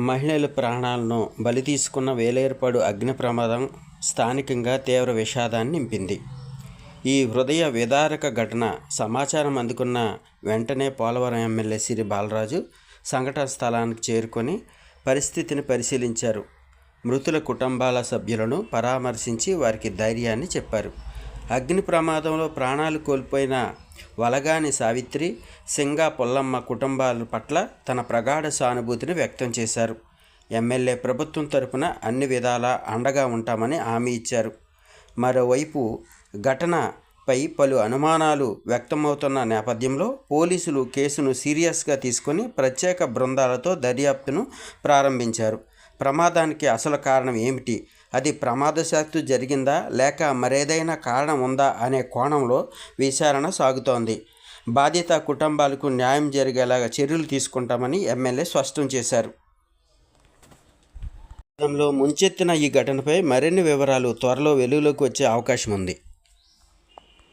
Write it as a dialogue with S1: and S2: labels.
S1: మహిళల ప్రాణాలను బలి తీసుకున్న వేలేరుపాడు అగ్ని ప్రమాదం స్థానికంగా తీవ్ర విషాదాన్ని నింపింది. ఈ హృదయ విదారక ఘటన సమాచారం అందుకున్న వెంటనే పోలవరం ఎమ్మెల్యే సిరి బాలరాజు సంఘటన స్థలానికి చేరుకొని పరిస్థితిని పరిశీలించారు. మృతుల కుటుంబాల సభ్యులను పరామర్శించి వారికి ధైర్యాన్ని చెప్పారు. అగ్ని ప్రమాదంలో ప్రాణాలు కోల్పోయిన వలగాని సావిత్రి, సింగా పొల్లమ్మ కుటుంబాల పట్ల తన ప్రగాఢ సానుభూతిని వ్యక్తం చేశారు. ఎమ్మెల్యే ప్రభుత్వం తరపున అన్ని విధాలా అండగా ఉంటామని హామీ ఇచ్చారు. మరోవైపు ఘటనపై పలు అనుమానాలు వ్యక్తమవుతున్న నేపథ్యంలో పోలీసులు కేసును సీరియస్గా తీసుకొని ప్రత్యేక బృందాలతో దర్యాప్తును ప్రారంభించారు. ప్రమాదానికి అసలు కారణం ఏమిటి, అది ప్రమాదశాత్తు జరిగిందా లేక మరేదైనా కారణం ఉందా అనే కోణంలో విచారణ సాగుతోంది. బాధిత కుటుంబాలకు న్యాయం జరిగేలాగా చర్యలు తీసుకుంటామని ఎమ్మెల్యే స్పష్టం చేశారు. గతంలో ముంచెత్తిన ఈ ఘటనపై మరిన్ని వివరాలు త్వరలో వెలుగులోకి వచ్చే అవకాశం ఉంది.